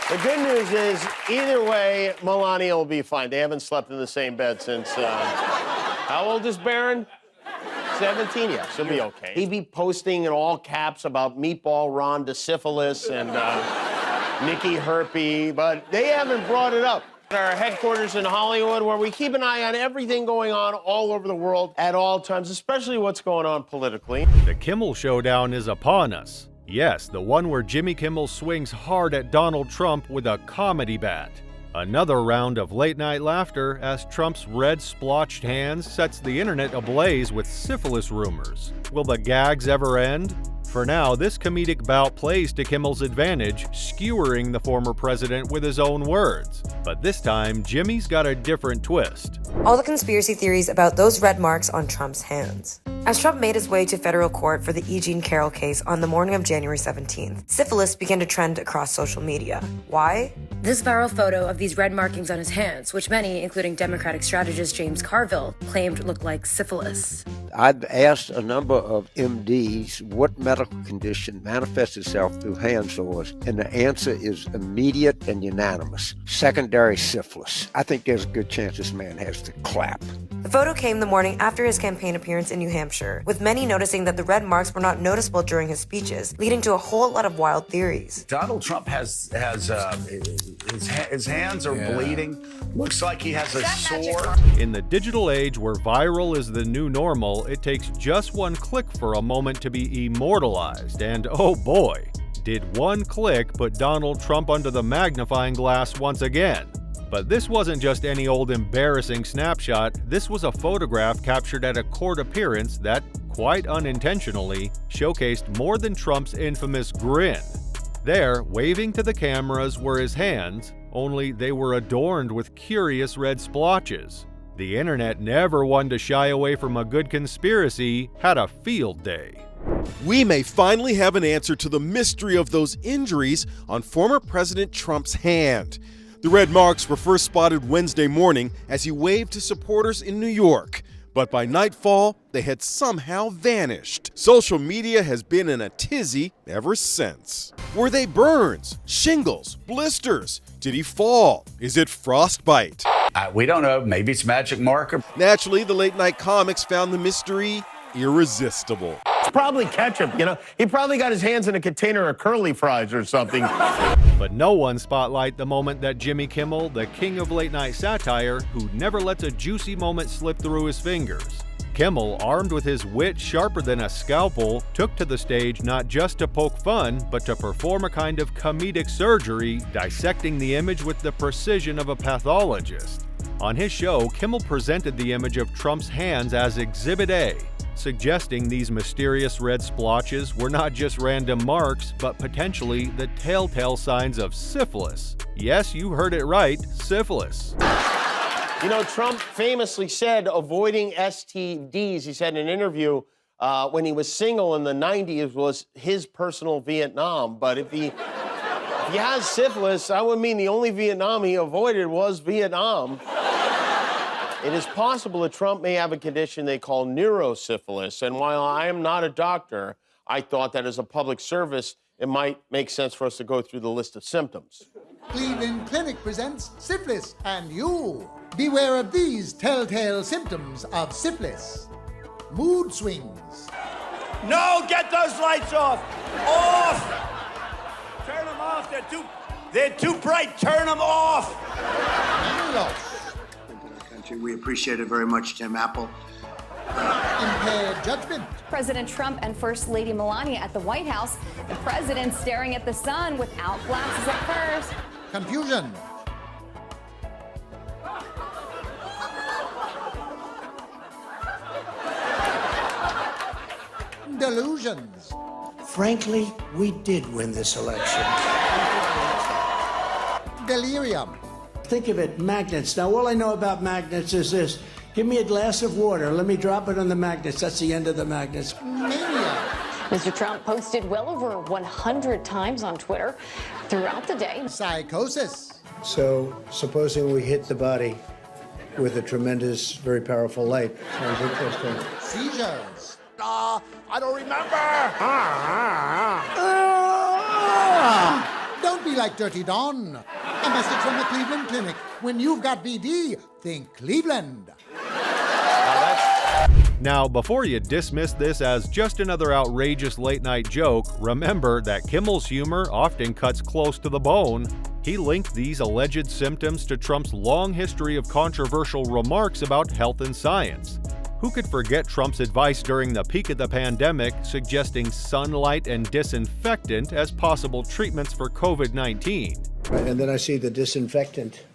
The good news is, either way, Melania will be fine. They haven't slept in the same bed since, how old is Barron? 17? Yeah, she'll be okay. He'd be posting in all caps about Meatball Ron DeSyphilis and Nikki Herpy, but they haven't brought it up. Our headquarters in Hollywood, where we keep an eye on everything going on all over the world at all times, especially what's going on politically. The Kimmel showdown is upon us. Yes, the one where Jimmy Kimmel swings hard at Donald Trump with a comedy bat. Another round of late-night laughter as Trump's red splotched hands sets the internet ablaze with syphilis rumors. Will the gags ever end? For now, this comedic bout plays to Kimmel's advantage, skewering the former president with his own words. But this time, Jimmy's got a different twist. All the conspiracy theories about those red marks on Trump's hands. As Trump made his way to federal court for the E. Jean Carroll case on the morning of January 17th, syphilis began to trend across social media. Why? This viral photo of these red markings on his hands, which many, including Democratic strategist James Carville, claimed looked like syphilis. I've asked a number of MDs what medical condition manifests itself through hand sores, and the answer is immediate and unanimous: secondary syphilis. I think there's a good chance this man has the clap. The photo came the morning after his campaign appearance in New Hampshire, with many noticing that the red marks were not noticeable during his speeches, leading to a whole lot of wild theories. Donald Trump has his hands are bleeding. Looks like he has a sore. In the digital age where viral is the new normal, it takes just one click for a moment to be immortalized. And oh boy, did one click put Donald Trump under the magnifying glass once again. But this wasn't just any old embarrassing snapshot. This was a photograph captured at a court appearance that, quite unintentionally, showcased more than Trump's infamous grin. There, waving to the cameras, were his hands, only they were adorned with curious red splotches. The internet, never one to shy away from a good conspiracy, had a field day. We may finally have an answer to the mystery of those injuries on former President Trump's hand. The red marks were first spotted Wednesday morning as he waved to supporters in New York. But by nightfall, they had somehow vanished. Social media has been in a tizzy ever since. Were they burns, shingles, blisters? Did he fall? Is it frostbite? We don't know. Maybe it's magic marker. Naturally, the late-night comics found the mystery irresistible. It's probably ketchup, you know? He probably got his hands in a container of curly fries or something. But no one spotlight the moment that Jimmy Kimmel, the king of late-night satire, who never lets a juicy moment slip through his fingers. Kimmel, armed with his wit sharper than a scalpel, took to the stage not just to poke fun, but to perform a kind of comedic surgery, dissecting the image with the precision of a pathologist. On his show, Kimmel presented the image of Trump's hands as Exhibit A, suggesting these mysterious red splotches were not just random marks, but potentially the telltale signs of syphilis. Yes, you heard it right, syphilis. You know, Trump famously said avoiding STDs, he said in an interview, when he was single in the 90s was his personal Vietnam. But if he has syphilis, that would mean the only Vietnam he avoided was Vietnam. It is possible that Trump may have a condition they call neurosyphilis, and while I am not a doctor, I thought that as a public service, it might make sense for us to go through the list of symptoms. Cleveland Clinic presents syphilis, and you. Beware of these telltale symptoms of syphilis. Mood swings. No, get those lights off! Off! Turn them off, they're too bright, turn them off! Loss. We appreciate it very much, Tim Apple. Impaired judgment. President Trump and First Lady Melania at the White House. The president staring at the sun without glasses at first. Confusion. Delusions. Frankly, we did win this election. Delirium. Think of it, magnets. Now, all I know about magnets is this. Give me a glass of water. Let me drop it on the magnets. That's the end of the magnets. Mania. Mr. Trump posted well over 100 times on Twitter throughout the day. Psychosis. So, supposing we hit the body with a tremendous, very powerful light. Sounds interesting. Seizures. I don't remember. Don't be like Dirty Don. A message from the Cleveland Clinic. When you've got VD, think Cleveland. Now, before you dismiss this as just another outrageous late-night joke, remember that Kimmel's humor often cuts close to the bone. He linked these alleged symptoms to Trump's long history of controversial remarks about health and science. Who could forget Trump's advice during the peak of the pandemic suggesting sunlight and disinfectant as possible treatments for COVID-19? And then I see the disinfectant,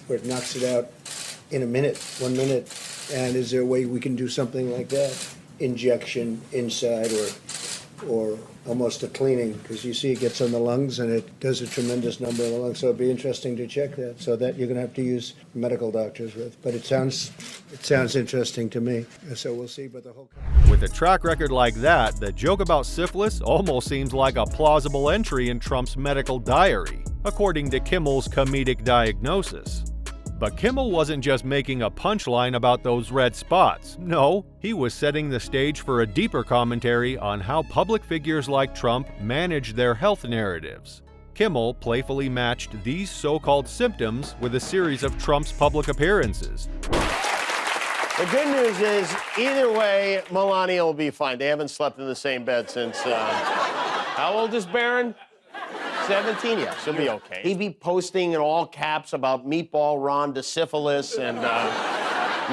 where it knocks it out in a minute, 1 minute. And is there a way we can do something like that? Injection inside or almost a cleaning, because you see it gets on the lungs and it does a tremendous number of the lungs. So it'd be interesting to check that. So that you're going to have to use medical doctors with. But it sounds interesting to me. So we'll see. But the whole with a track record like that, the joke about syphilis almost seems like a plausible entry in Trump's medical diary, according to Kimmel's comedic diagnosis. But Kimmel wasn't just making a punchline about those red spots. No, he was setting the stage for a deeper commentary on how public figures like Trump manage their health narratives. Kimmel playfully matched these so-called symptoms with a series of Trump's public appearances. The good news is, either way, Melania will be fine. They haven't slept in the same bed since, how old is Barron? 17? Yeah, she'll be okay. He'd be posting in all caps about Meatball Ron DeSyphilis and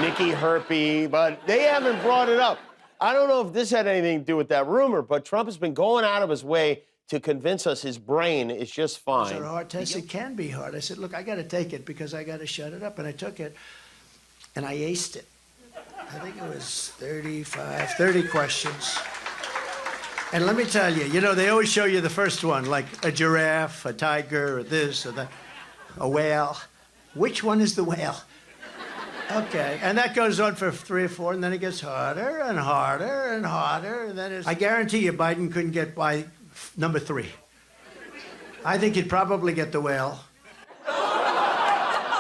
Nikki Herpy, but they haven't brought it up. I don't know if this had anything to do with that rumor, but Trump has been going out of his way to convince us his brain is just fine. Is it a hard test? It can be hard. I said, look, I got to take it because I got to shut it up. And I took it, and I aced it. I think it was 30 questions. And let me tell you, you know, they always show you the first one, like a giraffe, a tiger, or this, or that, a whale. Which one is the whale? Okay, and that goes on for 3 or 4, and then it gets harder and harder and harder, and then I guarantee you Biden couldn't get by number 3. I think he'd probably get the whale.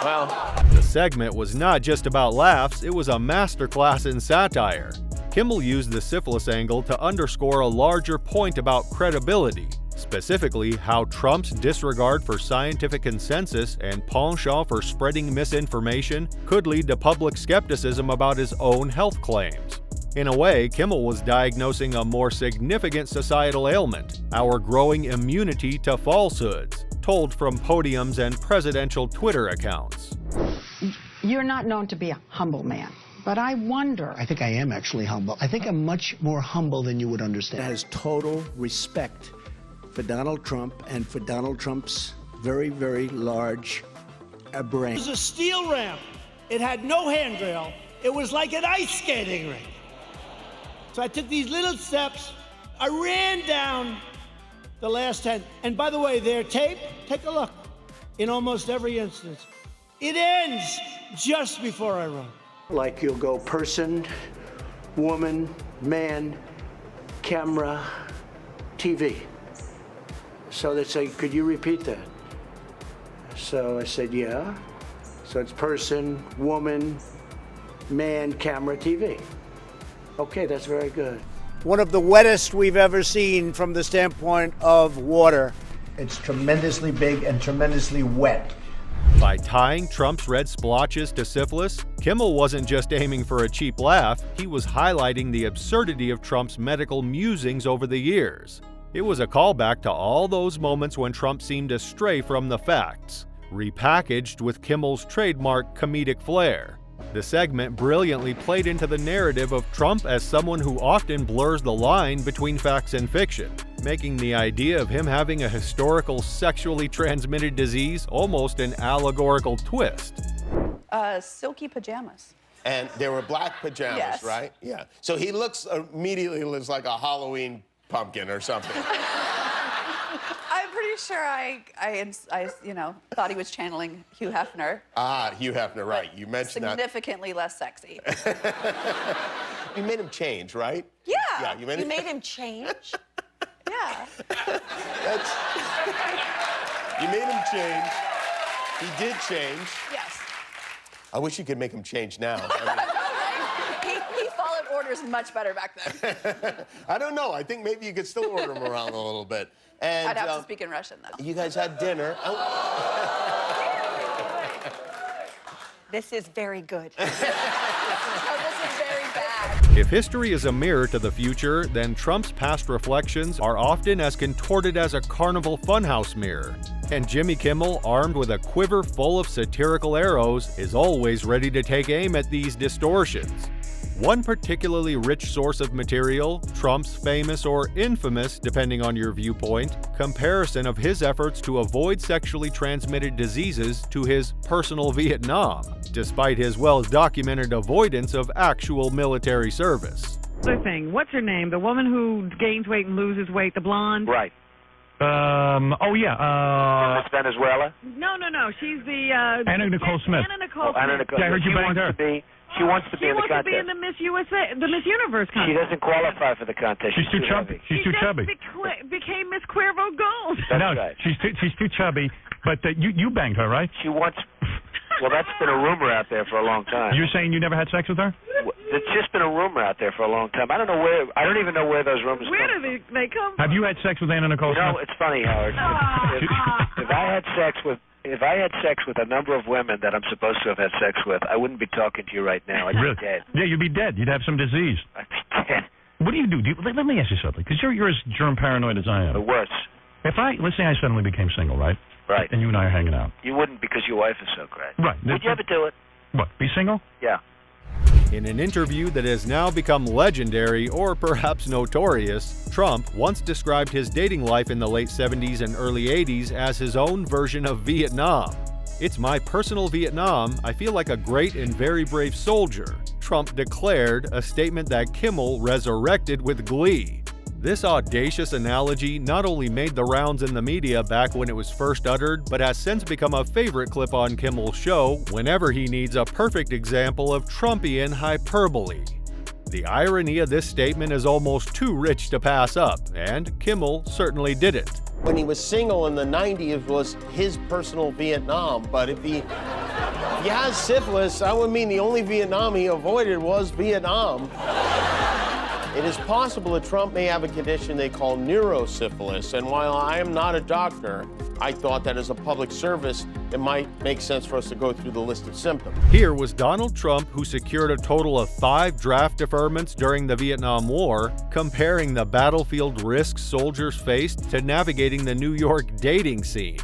Well, the segment was not just about laughs, it was a masterclass in satire. Kimmel used the syphilis angle to underscore a larger point about credibility, specifically how Trump's disregard for scientific consensus and penchant for spreading misinformation could lead to public skepticism about his own health claims. In a way, Kimmel was diagnosing a more significant societal ailment, our growing immunity to falsehoods, told from podiums and presidential Twitter accounts. You're not known to be a humble man. But I wonder. I think I am actually humble. I think I'm much more humble than you would understand. I has total respect for Donald Trump and for Donald Trump's very, very large brain. It was a steel ramp. It had no handrail. It was like an ice skating rink. So I took these little steps. I ran down the last 10. And by the way, they're taped. Take a look. In almost every instance, it ends just before I run. Like you'll go person, woman, man, camera, TV. So they say, could you repeat that? So I said, yeah. So it's person, woman, man, camera, TV. Okay, that's very good. One of the wettest we've ever seen from the standpoint of water. It's tremendously big and tremendously wet. By tying Trump's red splotches to syphilis, Kimmel wasn't just aiming for a cheap laugh, he was highlighting the absurdity of Trump's medical musings over the years. It was a callback to all those moments when Trump seemed to stray from the facts, repackaged with Kimmel's trademark comedic flair. The segment brilliantly played into the narrative of Trump as someone who often blurs the line between facts and fiction, making the idea of him having a historical sexually transmitted disease almost an allegorical twist. Silky pajamas. And they were black pajamas, Yes. right? Yeah. So he immediately looks like a Halloween pumpkin or something. I'm pretty sure I thought he was channeling Hugh Hefner. Ah, Hugh Hefner, right. You mentioned that. Significantly less sexy. You made him change, right? Yeah. Yeah, you made him change? Yeah. You made him change. He did change. Yes. I wish you could make him change now. He followed orders much better back then. I don't know. I think maybe you could still order them around a little bit. And, I'd have to speak in Russian, though. You guys had dinner. This is very good. Oh, this is very bad. If history is a mirror to the future, then Trump's past reflections are often as contorted as a carnival funhouse mirror. And Jimmy Kimmel, armed with a quiver full of satirical arrows, is always ready to take aim at these distortions. One particularly rich source of material, Trump's famous or infamous, depending on your viewpoint, comparison of his efforts to avoid sexually transmitted diseases to his personal Vietnam, despite his well-documented avoidance of actual military service. Other thing, what's her name? The woman who gains weight and loses weight, the blonde? Right. From Venezuela? No. She's the Anna Nicole Smith. Anna Nicole Oh, Anna Smith. Nicole. Yeah, I heard you banged her. She wants to be in the contest. She wants to be in the Miss USA, the Miss Universe contest. She doesn't qualify for the contest. She's too chubby. She's too chubby. Became Miss Cuervo Gold. That's right. She's too chubby. But you banged her, right? She wants. Well, that's been a rumor out there for a long time. You're saying you never had sex with her? It's just been a rumor out there for a long time. I don't even know where those rumors come from. Where do they come from? Have you had sex with Anna Nicole Smith? You know, it's funny, Howard. If I had sex with a number of women that I'm supposed to have had sex with, I wouldn't be talking to you right now. I'd be dead. Yeah, you'd be dead. You'd have some disease. I'd be dead. What do you do? Let me ask you something, because you're as germ paranoid as I am. The worse. Let's say I suddenly became single, right? Right. And you and I are hanging out. You wouldn't because your wife is so great. Right. Would you ever do it? What, be single? Yeah. In an interview that has now become legendary or perhaps notorious, Trump once described his dating life in the late 70s and early 80s as his own version of Vietnam. "It's my personal Vietnam. I feel like a great and very brave soldier," Trump declared, a statement that Kimmel resurrected with glee. This audacious analogy not only made the rounds in the media back when it was first uttered, but has since become a favorite clip on Kimmel's show whenever he needs a perfect example of Trumpian hyperbole. The irony of this statement is almost too rich to pass up, and Kimmel certainly did it. When he was single in the 90s was his personal Vietnam, but if he has syphilis, that would mean the only Vietnam he avoided was Vietnam. It is possible that Trump may have a condition they call neurosyphilis, and while I am not a doctor, I thought that as a public service, it might make sense for us to go through the list of symptoms. Here was Donald Trump, who secured a total of 5 draft deferments during the Vietnam War, comparing the battlefield risks soldiers faced to navigating the New York dating scene.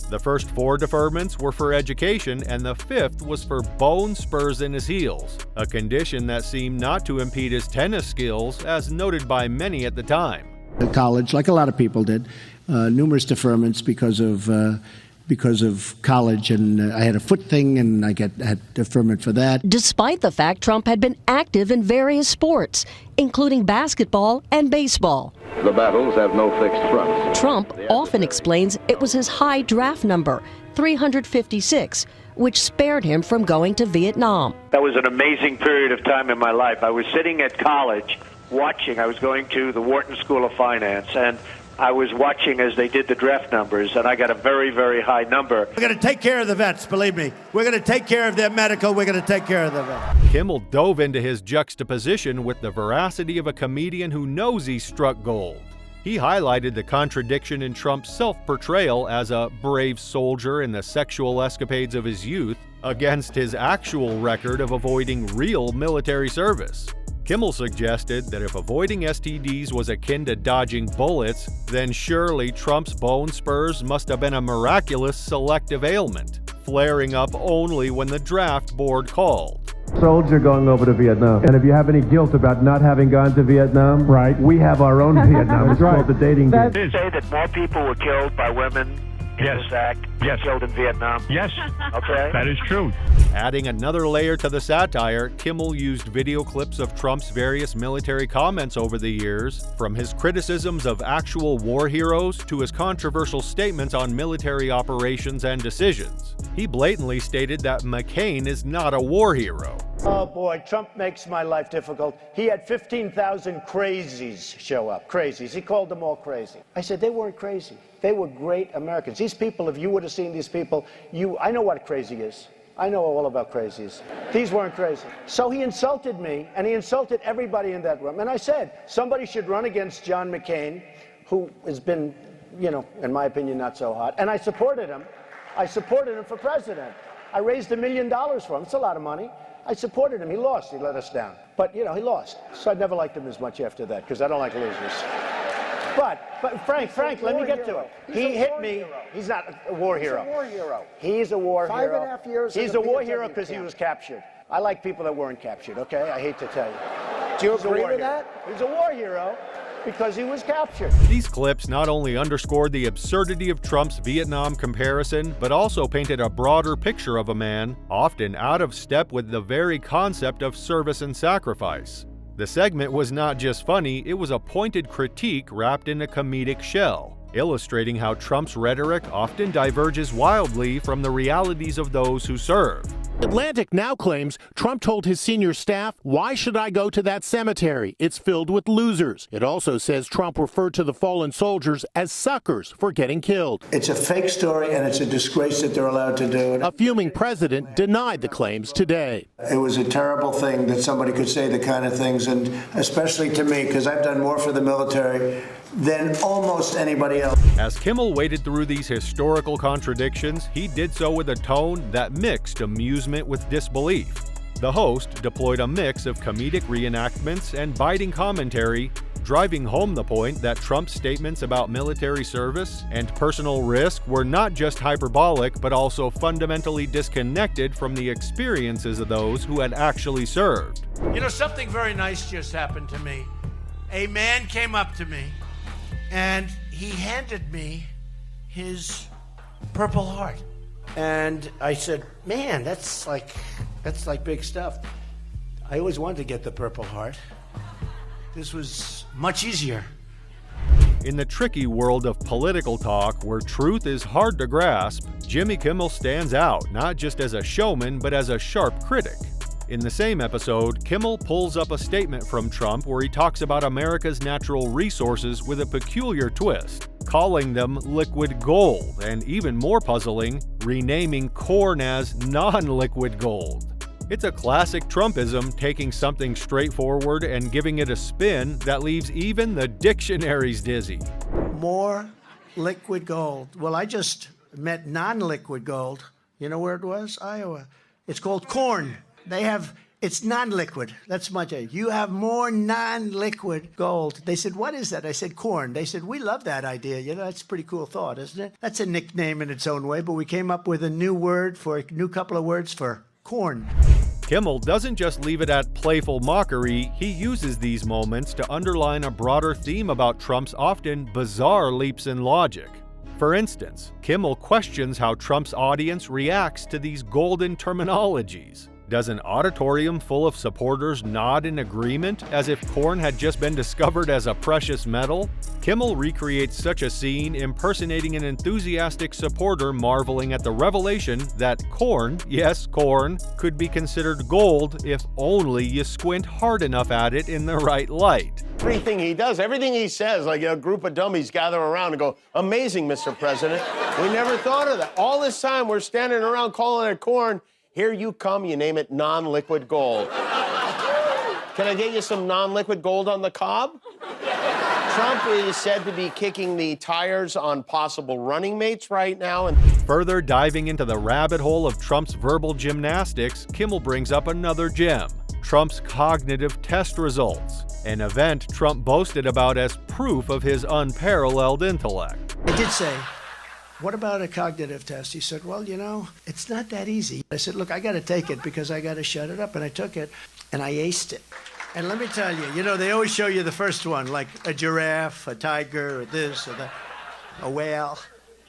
The first 4 deferments were for education, and the 5th was for bone spurs in his heels, a condition that seemed not to impede his tennis skills, as noted by many at the time. At college, like a lot of people did, numerous deferments because of college, and I had a foot thing, and I had deferment for that. Despite the fact Trump had been active in various sports, including basketball and baseball. The battles have no fixed front. Trump often explains it was his high draft number, 356, which spared him from going to Vietnam. That was an amazing period of time in my life. I was sitting at college watching. I was going to the Wharton School of Finance, and I was watching as they did the draft numbers, and I got a very, very high number. We're going to take care of the vets, believe me. We're going to take care of their medical. We're going to take care of the vets. Kimmel dove into his juxtaposition with the veracity of a comedian who knows he struck gold. He highlighted the contradiction in Trump's self-portrayal as a brave soldier in the sexual escapades of his youth against his actual record of avoiding real military service. Kimmel suggested that if avoiding STDs was akin to dodging bullets, then surely Trump's bone spurs must have been a miraculous selective ailment, flaring up only when the draft board called. Soldier going over to Vietnam. And if you have any guilt about not having gone to Vietnam, right, we have our own Vietnam. It's called the dating game. Did you say that more people were killed by women in this act than killed in Vietnam? Yes. Okay. That is true. Adding another layer to the satire, Kimmel used video clips of Trump's various military comments over the years, from his criticisms of actual war heroes to his controversial statements on military operations and decisions. He blatantly stated that McCain is not a war hero. Oh boy, Trump makes my life difficult. He had 15,000 crazies show up. Crazies. He called them all crazy. I said they weren't crazy. They were great Americans. These people, if you would have seen these people, I know what crazy is. I know all about crazies. These weren't crazy. So he insulted me, and he insulted everybody in that room. And I said, somebody should run against John McCain, who has been, you know, in my opinion, not so hot. And I supported him. I supported him for president. I raised $1 million for him. It's a lot of money. I supported him. He lost. He let us down. But, you know, he lost. So I never liked him as much after that, because I don't like losers. But Frank, let me get to it. He hit me. He's not a war hero. He's a war hero. He's a war hero. 5.5 years. He's a war hero because he was captured. I like people that weren't captured, okay? I hate to tell you. Do you agree with that? He's a war hero because he was captured. These clips not only underscored the absurdity of Trump's Vietnam comparison, but also painted a broader picture of a man often out of step with the very concept of service and sacrifice. The segment was not just funny, it was a pointed critique wrapped in a comedic shell, illustrating how Trump's rhetoric often diverges wildly from the realities of those who serve. Atlantic now claims Trump told his senior staff, "Why should I go to that cemetery? It's filled with losers." It also says Trump referred to the fallen soldiers as suckers for getting killed. It's a fake story, and it's a disgrace that they're allowed to do it. A fuming president denied the claims today. It was a terrible thing that somebody could say the kind of things, and especially to me, because I've done more for the military than almost anybody else. As Kimmel waded through these historical contradictions, he did so with a tone that mixed amusement with disbelief. The host deployed a mix of comedic reenactments and biting commentary, driving home the point that Trump's statements about military service and personal risk were not just hyperbolic, but also fundamentally disconnected from the experiences of those who had actually served. You know, something very nice just happened to me. A man came up to me and he handed me his Purple Heart. And I said, man, that's like big stuff. I always wanted to get the Purple Heart. This was much easier. In the tricky world of political talk, where truth is hard to grasp, Jimmy Kimmel stands out, not just as a showman, but as a sharp critic. In the same episode, Kimmel pulls up a statement from Trump where he talks about America's natural resources with a peculiar twist, calling them liquid gold, and even more puzzling, renaming corn as non-liquid gold. It's a classic Trumpism, taking something straightforward and giving it a spin that leaves even the dictionaries dizzy. More liquid gold. Well, I just met non-liquid gold. You know where it was? Iowa. It's called corn. It's non-liquid. That's much. You have more non-liquid gold. They said, what is that? I said, corn. They said, we love that idea. You know, that's a pretty cool thought, isn't it? That's a nickname in its own way, but we came up with a new couple of words for corn. Kimmel doesn't just leave it at playful mockery, he uses these moments to underline a broader theme about Trump's often bizarre leaps in logic. For instance, Kimmel questions how Trump's audience reacts to these golden terminologies. Does an auditorium full of supporters nod in agreement as if corn had just been discovered as a precious metal? Kimmel recreates such a scene, impersonating an enthusiastic supporter marveling at the revelation that corn, yes, corn, could be considered gold if only you squint hard enough at it in the right light. Everything he does, everything he says, like a group of dummies gather around and go, amazing, Mr. President. We never thought of that. All this time we're standing around calling it corn. Here you come, you name it non-liquid gold. Can I get you some non-liquid gold on the cob? Trump is said to be kicking the tires on possible running mates right now. And further diving into the rabbit hole of Trump's verbal gymnastics, Kimmel brings up another gem, Trump's cognitive test results, an event Trump boasted about as proof of his unparalleled intellect. I did say, what about a cognitive test? He said, well, you know, it's not that easy. I said, look, I got to take it because I got to shut it up. And I took it, and I aced it. And let me tell you, you know, they always show you the first one, like a giraffe, a tiger, or this, or that, a whale.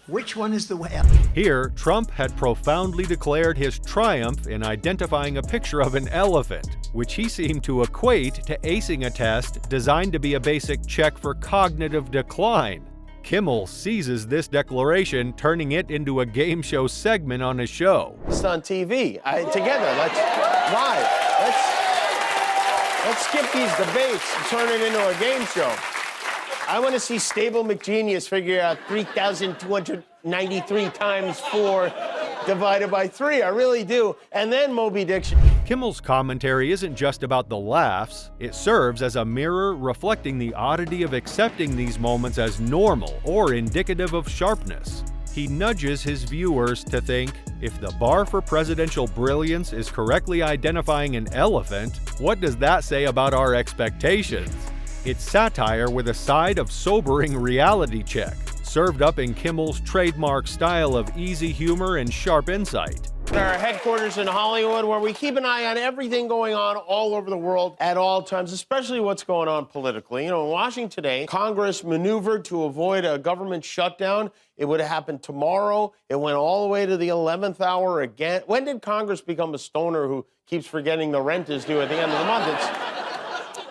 Which one is the whale? Here, Trump had profoundly declared his triumph in identifying a picture of an elephant, which he seemed to equate to acing a test designed to be a basic check for cognitive decline. Kimmel seizes this declaration, turning it into a game show segment on his show. It's on TV. Together, let's skip these debates and turn it into a game show. I want to see Stable McGenius figure out 3,293 times 4 divided by 3. I really do. And then Moby Dick. Kimmel's commentary isn't just about the laughs, it serves as a mirror reflecting the oddity of accepting these moments as normal or indicative of sharpness. He nudges his viewers to think, if the bar for presidential brilliance is correctly identifying an elephant, what does that say about our expectations? It's satire with a side of sobering reality check, served up in Kimmel's trademark style of easy humor and sharp insight. Our headquarters in Hollywood, where we keep an eye on everything going on all over the world at all times, especially what's going on politically. You know, in Washington today, Congress maneuvered to avoid a government shutdown. It would have happened tomorrow. It went all the way to the 11th hour again. When did Congress become a stoner who keeps forgetting the rent is due at the end of the month?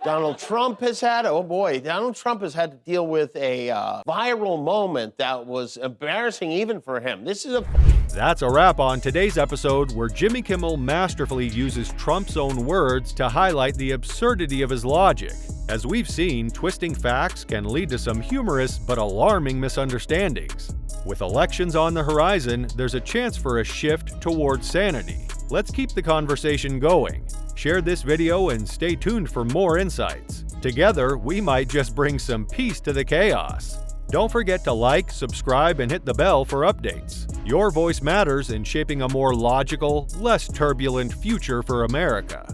Donald Trump has had, Donald Trump has had to deal with a viral moment that was embarrassing even for him. That's a wrap on today's episode, where Jimmy Kimmel masterfully uses Trump's own words to highlight the absurdity of his logic. As we've seen, twisting facts can lead to some humorous but alarming misunderstandings. With elections on the horizon, there's a chance for a shift towards sanity. Let's keep the conversation going. Share this video and stay tuned for more insights. Together, we might just bring some peace to the chaos. Don't forget to like, subscribe, and hit the bell for updates. Your voice matters in shaping a more logical, less turbulent future for America.